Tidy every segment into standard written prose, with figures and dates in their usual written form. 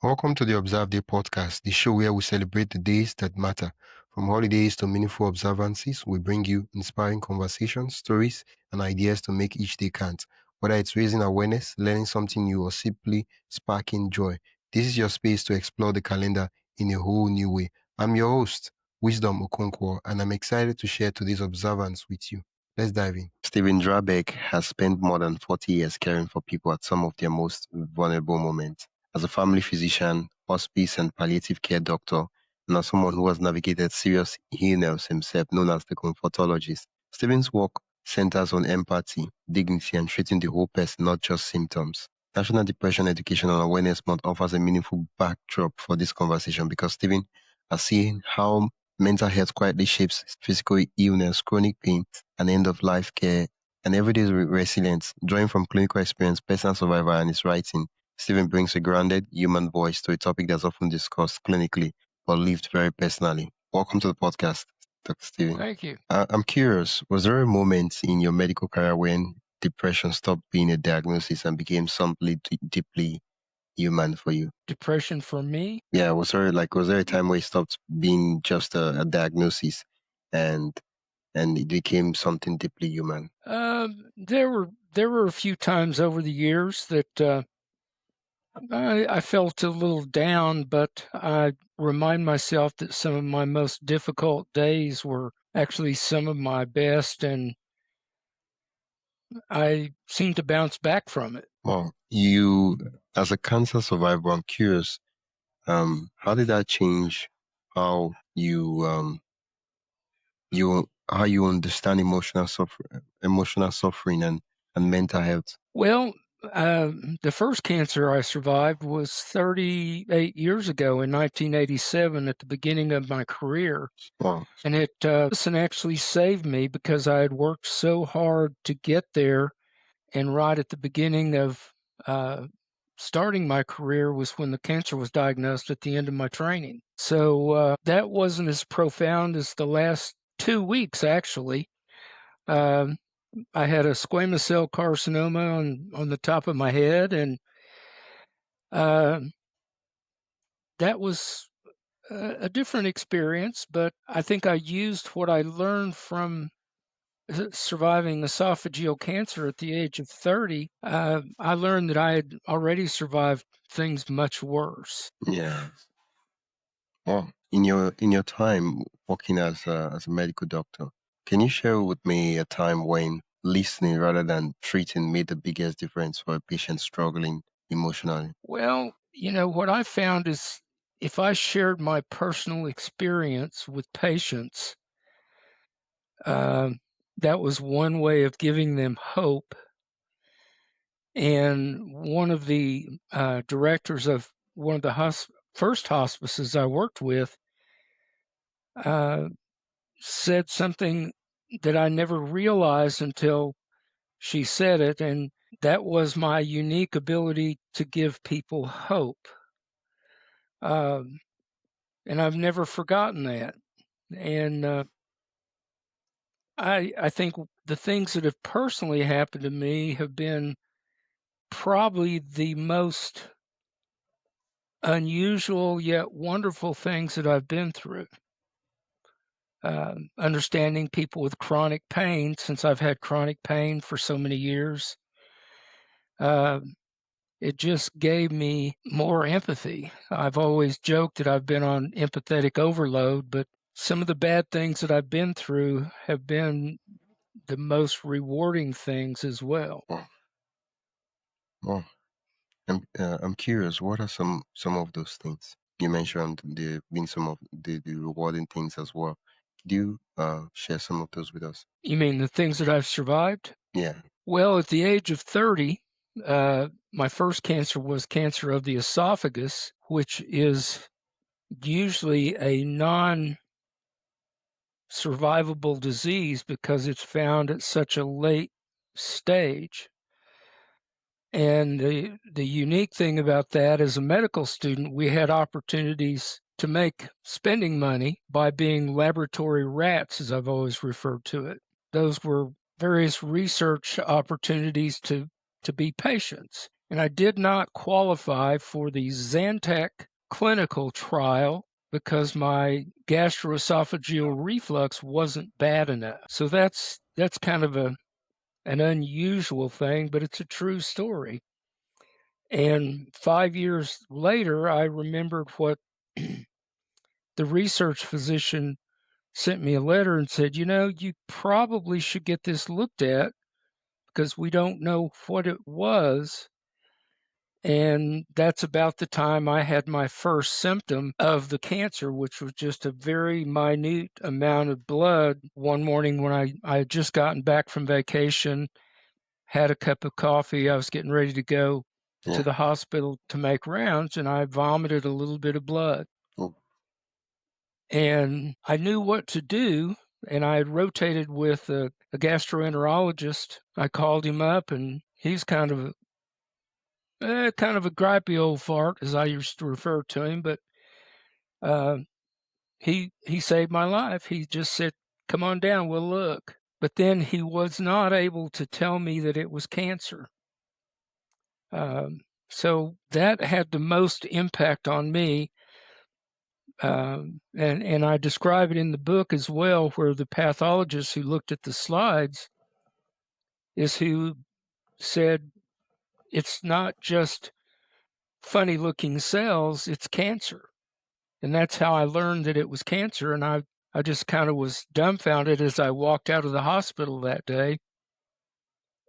Welcome to the Observe Day podcast, the show where we celebrate the days that matter. From holidays to meaningful observances, we bring you inspiring conversations, stories, and ideas to make each day count. Whether it's raising awareness, learning something new, or simply sparking joy, this is your space to explore the calendar in a whole new way. I'm your host, Wisdom Okonkwo, and I'm excited to share today's observance with you. Let's dive in. Stephen Drabek has spent more than 40 years caring for people at some of their most vulnerable moments. As a family physician, hospice and palliative care doctor, and as someone who has navigated serious illness himself, known as the Comfortologist, Stephen's work centers on empathy, dignity, and treating the whole person, not just symptoms. National Depression Education and Awareness Month offers a meaningful backdrop for this conversation because Stephen has seen how mental health quietly shapes physical illness, chronic pain, and end-of-life care, and everyday resilience. Drawing from clinical experience, personal survival, and his writing, Stephen brings a grounded human voice to a topic that's often discussed clinically but lived very personally. Welcome to the podcast, Dr. Stephen. Thank you. I'm curious, was there a moment in your medical career when depression stopped being a diagnosis and became something deeply human for you? Depression for me? Yeah, was there a time where it stopped being just a diagnosis and it became something deeply human? There were a few times over the years that I felt a little down, but I remind myself that some of my most difficult days were actually some of my best, and I seem to bounce back from it. Well, you, as a cancer survivor, I'm curious, how did that change how how you understand emotional suffering and mental health? Well, the first cancer I survived was 38 years ago in 1987 at the beginning of my career. Wow. And it actually saved me because I had worked so hard to get there. And right at the beginning of starting my career was when the cancer was diagnosed at the end of my training. So that wasn't as profound as the last 2 weeks, actually. Um, I had a squamous cell carcinoma on the top of my head, and uh, that was a different experience, but I think I used what I learned from surviving esophageal cancer at the age of 30. I learned that I had already survived things much worse. Yeah. Well, in your time working as a medical doctor, can you share with me a time when listening rather than treating made the biggest difference for a patient struggling emotionally? Well, what I found is if I shared my personal experience with patients, uh, that was one way of giving them hope. And one of the directors of one of the first hospices I worked with uh, said something that I never realized until she said it, and that was my unique ability to give people hope. And I've never forgotten that. And I think the things that have personally happened to me have been probably the most unusual yet wonderful things that I've been through. Understanding people with chronic pain, since I've had chronic pain for so many years, uh, it just gave me more empathy. I've always joked that I've been on empathetic overload, but some of the bad things that I've been through have been the most rewarding things as well. Well, well, I'm curious. What are some of those things you mentioned? There been some of the rewarding things as well. Do you share some of those with us? You mean the things that I've survived? Yeah. Well, at the age of 30, my first cancer was cancer of the esophagus, which is usually a non-survivable disease because it's found at such a late stage. And the unique thing about that, as a medical student, we had opportunities to make spending money by being laboratory rats, as I've always referred to it. Those were various research opportunities to be patients. and I did not qualify for the Zantac clinical trial because my gastroesophageal reflux wasn't bad enough. So that's kind of an unusual thing, but it's a true story. And 5 years later, I remembered what the research physician sent me a letter and said, you probably should get this looked at because we don't know what it was. And that's about the time I had my first symptom of the cancer, which was just a very minute amount of blood. One morning when I had just gotten back from vacation, had a cup of coffee, I was getting ready to go to the hospital to make rounds, and I vomited a little bit of blood. Oh. And I knew what to do, and I had rotated with a gastroenterologist. I called him up, and he's kind of a gripey old fart, as I used to refer to him, but he saved my life. He just said, "Come on down, we'll look." But then he was not able to tell me that it was cancer. So that had the most impact on me. And I describe it in the book as well, where the pathologist who looked at the slides is who said, it's not just funny looking cells, it's cancer. And that's how I learned that it was cancer. And I just kind of was dumbfounded as I walked out of the hospital that day.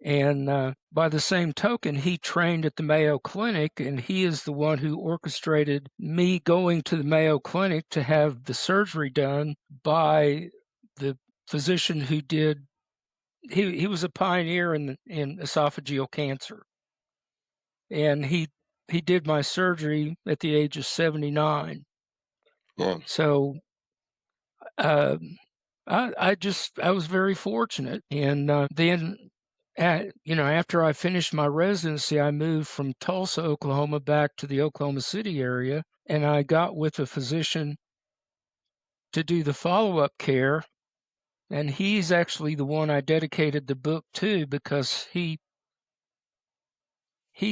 And by the same token, he trained at the Mayo Clinic, and he is the one who orchestrated me going to the Mayo Clinic to have the surgery done by the physician who did. He was a pioneer in esophageal cancer, and he did my surgery at the age of 79. Yeah. So I was very fortunate, and then after I finished my residency, I moved from Tulsa, Oklahoma, back to the Oklahoma City area, and I got with a physician to do the follow-up care, and he's actually the one I dedicated the book to because he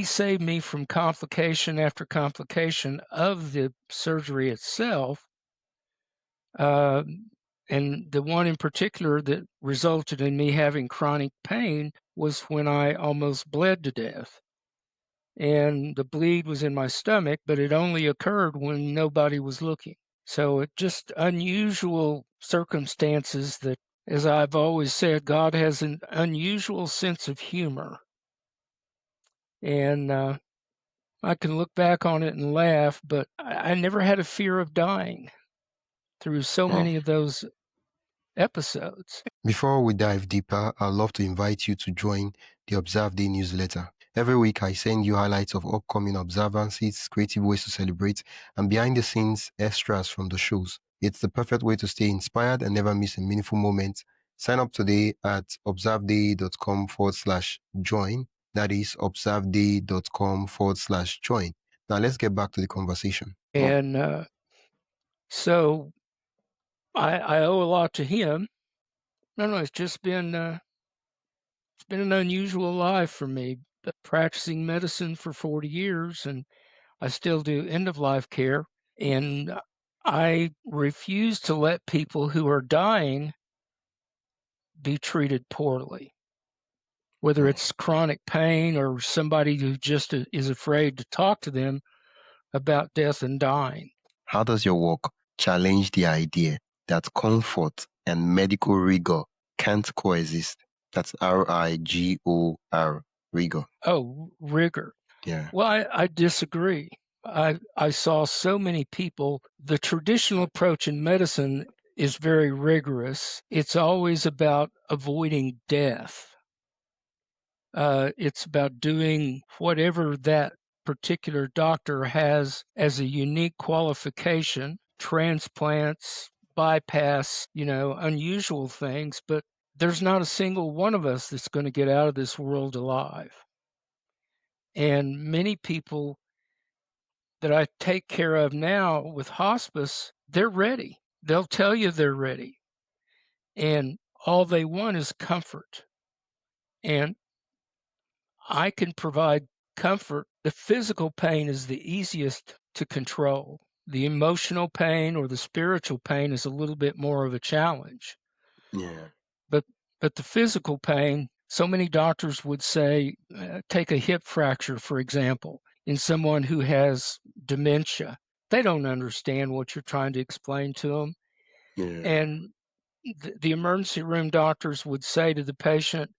saved me from complication after complication of the surgery itself. And the one in particular that resulted in me having chronic pain was when I almost bled to death. And the bleed was in my stomach, but it only occurred when nobody was looking. So it just unusual circumstances that, as I've always said, God has an unusual sense of humor. And I can look back on it and laugh, but I never had a fear of dying through so many of those episodes. Before we dive deeper, I'd love to invite you to join the Observe Day newsletter. Every week, I send you highlights of upcoming observances, creative ways to celebrate, and behind-the-scenes extras from the shows. It's the perfect way to stay inspired and never miss a meaningful moment. Sign up today at observeday.com/join. That is observeday.com/join. Now, let's get back to the conversation. And so I owe a lot to him. No, it's just been it's been an unusual life for me, but practicing medicine for 40 years, and I still do end-of-life care. And I refuse to let people who are dying be treated poorly, whether it's chronic pain or somebody who just is afraid to talk to them about death and dying. How does your work challenge the idea that comfort and medical rigor can't coexist? That's RIGOR, rigor. Oh, rigor. Yeah. Well, I disagree. I saw so many people. The traditional approach in medicine is very rigorous. It's always about avoiding death. It's about doing whatever that particular doctor has as a unique qualification, transplants, bypass, unusual things, but there's not a single one of us that's going to get out of this world alive. And many people that I take care of now with hospice, they're ready. They'll tell you they're ready. And all they want is comfort. And I can provide discomfort, the physical pain is the easiest to control. The emotional pain or the spiritual pain is a little bit more of a challenge. Yeah. But the physical pain, so many doctors would say, take a hip fracture, for example, in someone who has dementia. They don't understand what you're trying to explain to them. Yeah. And the emergency room doctors would say to the patient,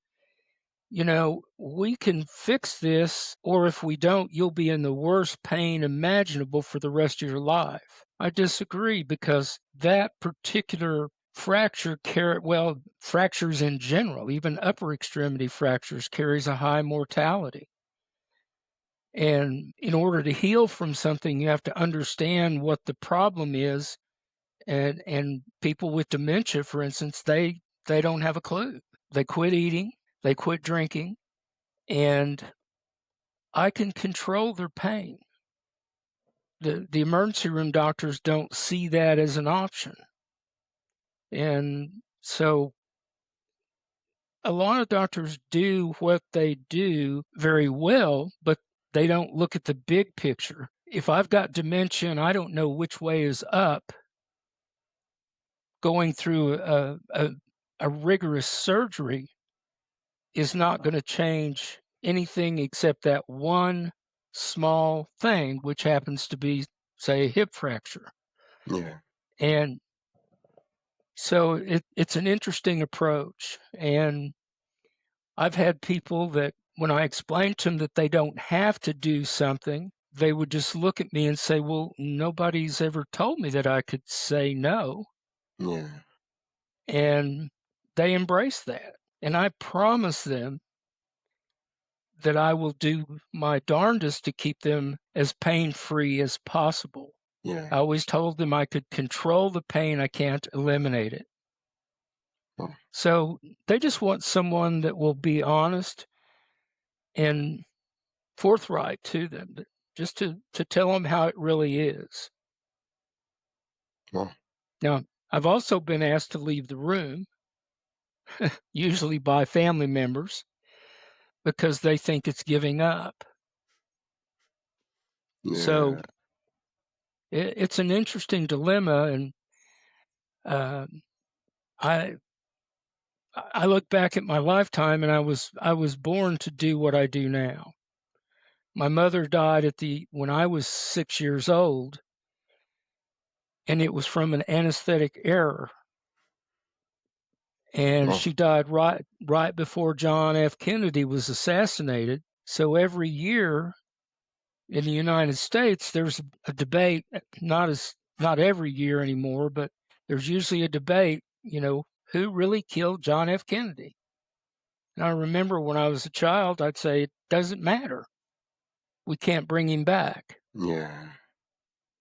you know, we can fix this, or if we don't, you'll be in the worst pain imaginable for the rest of your life. I disagree because that particular fracture fractures in general, even upper extremity fractures, carries a high mortality. And in order to heal from something, you have to understand what the problem is. And people with dementia, for instance, they don't have a clue. They quit eating, they quit drinking, and I can control their pain. The emergency room doctors don't see that as an option. And so a lot of doctors do what they do very well, but they don't look at the big picture. If I've got dementia and I don't know which way is up, going through a rigorous surgery is not going to change anything except that one small thing, which happens to be, say, a hip fracture. Yeah. And so it's an interesting approach. And I've had people that when I explained to them that they don't have to do something, they would just look at me and say, well, nobody's ever told me that I could say no. Yeah. And they embrace that. And I promise them that I will do my darndest to keep them as pain-free as possible. Yeah. I always told them I could control the pain, I can't eliminate it. Oh. So they just want someone that will be honest and forthright to them, just to tell them how it really is. Oh. Now, I've also been asked to leave the room, usually by family members, because they think it's giving up. So Yeah. it's an interesting dilemma, and uh, I I look back at my lifetime, and I was born to do what I do now. My mother died when I was 6 years old, and it was from an anesthetic error. And Oh. she died right before John F. Kennedy was assassinated. So every year in the United States, there's a debate, not every year anymore, but there's usually a debate, who really killed John F. Kennedy? And I remember when I was a child, I'd say, it doesn't matter. We can't bring him back. Yeah.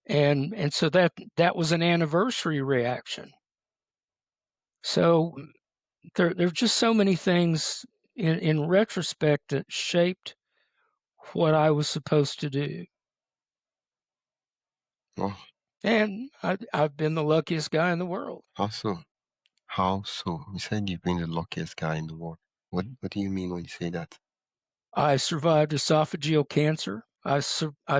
And so that was an anniversary reaction. So there's just so many things in retrospect that shaped what I was supposed to do. Oh. And I've been the luckiest guy in the world. How so? How so? You said you've been the luckiest guy in the world. What do you mean when you say that? I survived esophageal cancer. I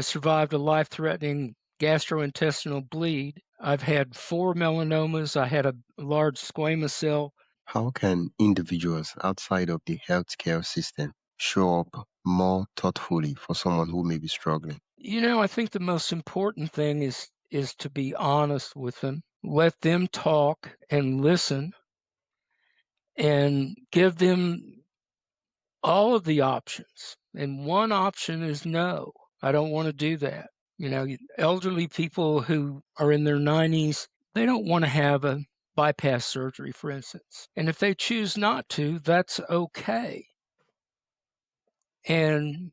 survived a life-threatening gastrointestinal bleed. I've had 4 melanomas. I had a large squamous cell. How can individuals outside of the healthcare system show up more thoughtfully for someone who may be struggling? I think the most important thing is to be honest with them. Let them talk and listen and give them all of the options. And one option is no, I don't want to do that. Elderly people who are in their 90s, they don't want to have a bypass surgery, for instance. And if they choose not to, that's okay. And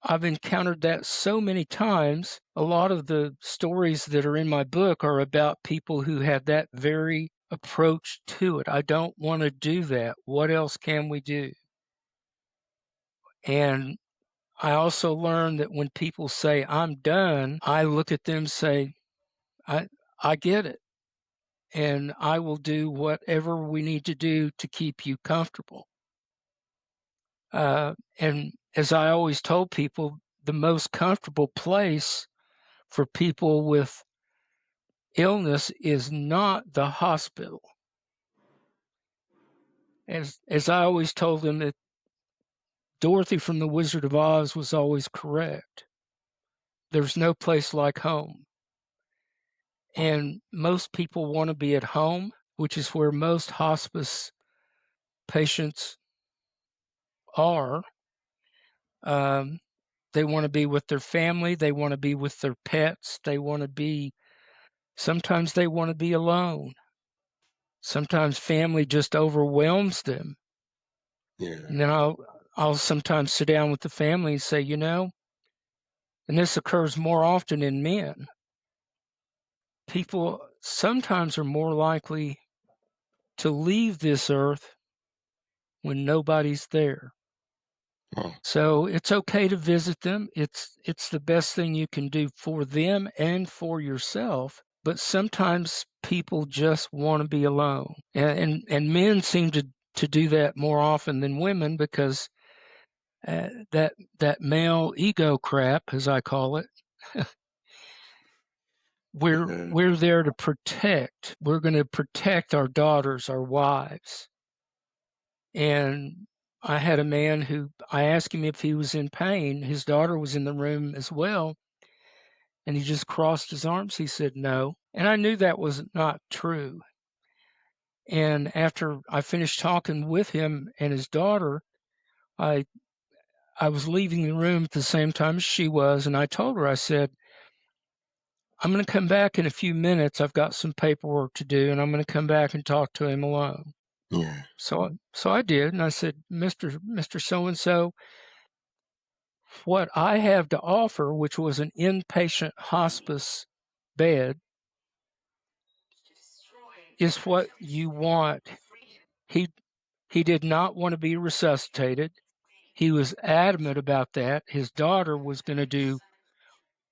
I've encountered that so many times. A lot of the stories that are in my book are about people who had that very approach to it. I don't want to do that. What else can we do? And I also learned that when people say, I'm done, I look at them and say, I, I get it. And I will do whatever we need to do to keep you comfortable. And as I always told people, the most comfortable place for people with illness is not the hospital. As I always told them, that Dorothy from The Wizard of Oz was always correct. There's no place like home. And most people want to be at home, which is where most hospice patients are. They want to be with their family. They want to be with their pets. Sometimes they want to be alone. Sometimes family just overwhelms them. Yeah. And then I'll sometimes sit down with the family and say, and this occurs more often in men. People sometimes are more likely to leave this earth when nobody's there. Oh. So it's okay to visit them. It's the best thing you can do for them and for yourself. But sometimes people just want to be alone, and men seem to do that more often than women because that male ego crap, as I call it, we're there to protect. We're going to protect our daughters, our wives. And I had a man who I asked him if he was in pain. His daughter was in the room as well. And he just crossed his arms. He said, no. And I knew that was not true. And after I finished talking with him and his daughter, I was leaving the room at the same time as she was. And I told her, I said, I'm going to come back in a few minutes. I've got some paperwork to do, and I'm going to come back and talk to him alone. Yeah. So I did. And I said, Mr. So-and-so, what I have to offer, which was an inpatient hospice bed, is what you want. He did not want to be resuscitated. He was adamant about that. His daughter was going to do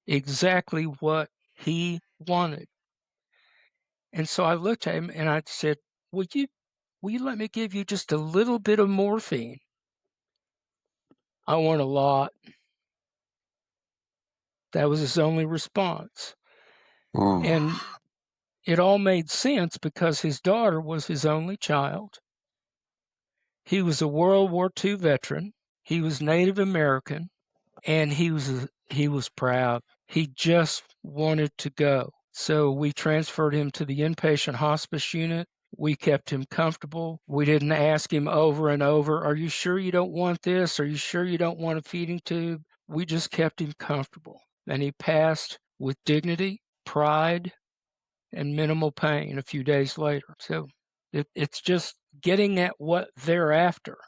exactly what he wanted. And so I looked at him and I said, will you let me give you just a little bit of morphine? I want a lot. That was his only response. Oh. And it all made sense because his daughter was his only child. He was a World War II veteran. He was Native American, and he was proud. He just wanted to go. So we transferred him to the inpatient hospice unit. We kept him comfortable. We didn't ask him over and over, are you sure you don't want this? Are you sure you don't want a feeding tube? We just kept him comfortable. And he passed with dignity, pride, and minimal pain a few days later. So it's just getting at what they're after.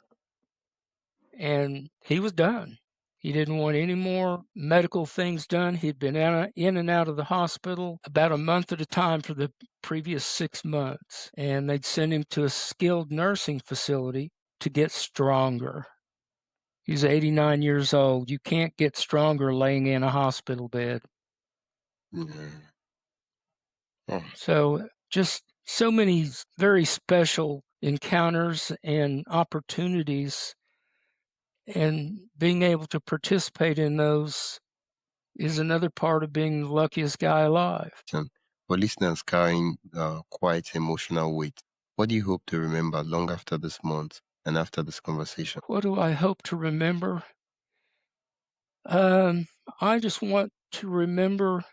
And he was done. He didn't want any more medical things done. He'd been in and out of the hospital about a month at a time for the previous 6 months. And they'd send him to a skilled nursing facility to get stronger. He's 89 years old. You can't get stronger laying in a hospital bed. Yeah. Oh. So just so many very special encounters and opportunities, and being able to participate in those is another part of being the luckiest guy alive. For listeners carrying quite emotional weight, what do you hope to remember long after this month and after this conversation? What do I hope to remember? I just want to remember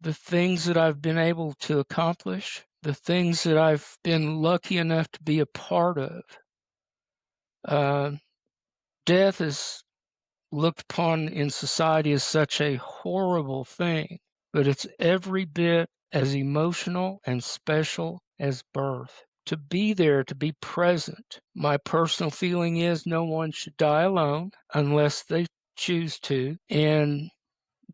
the things that I've been able to accomplish, the things that I've been lucky enough to be a part of. Death is looked upon in society as such a horrible thing, but it's every bit as emotional and special as birth. To be there, to be present. My personal feeling is no one should die alone unless they choose to. And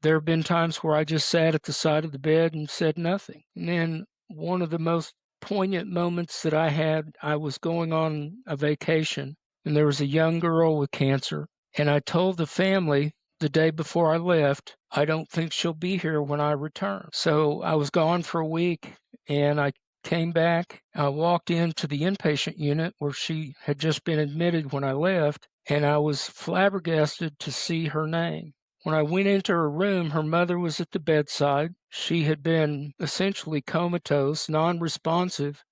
there have been times where I just sat at the side of the bed and said nothing. And then one of the most poignant moments that I had, I was going on a vacation, and there was a young girl with cancer. And I told the family the day before I left, I don't think she'll be here when I return. So I was gone for a week, and I came back. I walked into the inpatient unit where she had just been admitted when I left, and I was flabbergasted to see her name. When I went into her room, her mother was at the bedside. She had been essentially comatose, non-responsive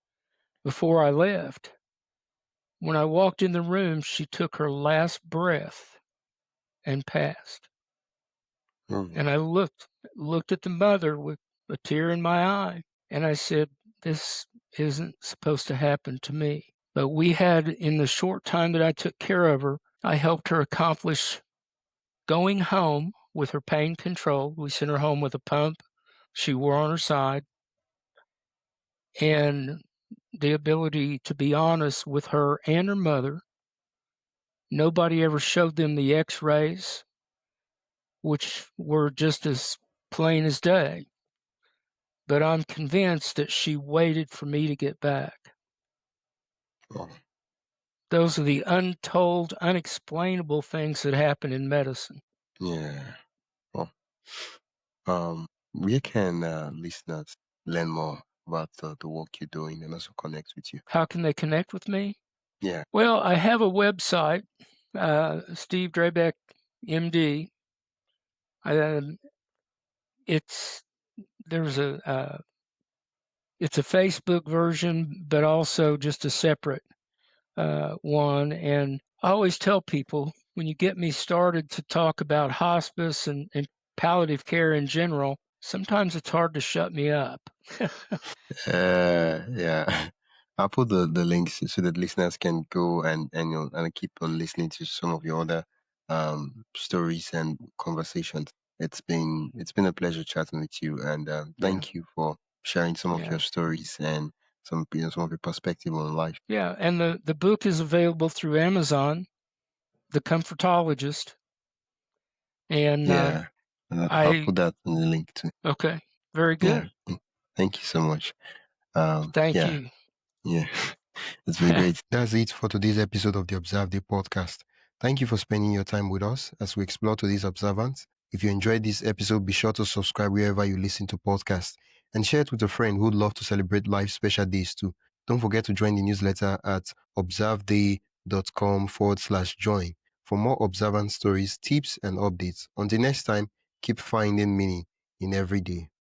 before I left. When I walked in the room, she took her last breath and passed. And I looked at the mother with a tear in my eye, and I said, "This isn't supposed to happen to me." But we had, in the short time that I took care of her, I helped her accomplish going home with her pain controlled. We sent her home with a pump she wore on her side, and the ability to be honest with her and her mother. Nobody ever showed them the x-rays, which were just as plain as day. But I'm convinced that she waited for me to get back. Oh, Those are the untold, unexplainable things that happen in medicine. yeah. Well, where can listeners learn more about the work you're doing and also connect with you? How can they connect with me? Yeah. Well, I have a website, Steve Drabek, MD. It's there's it's a Facebook version, but also just a separate one. And I always tell people when you get me started to talk about hospice and palliative care in general, sometimes it's hard to shut me up. Yeah. I'll put the links so that listeners can go and and keep on listening to some of your other stories and conversations. It's been a pleasure chatting with you, and Yeah, thank you for sharing some of your yeah, stories and some of your perspective on life. yeah. And the book is available through Amazon, The Comfortologist. And Yeah, I'll I put that in the link too. okay, very Yeah, good. thank you so much. Thank Yeah, you. yeah, it's been great. That's it for today's episode of the Observe Day podcast. Thank you for spending your time with us as we explore today's observance. If you enjoyed this episode, be sure to subscribe wherever you listen to podcasts and share it with a friend who'd love to celebrate life's special days too. Don't forget to join the newsletter at observeday.com/join for more observance stories, tips, and updates. Until next time, keep finding meaning in every day.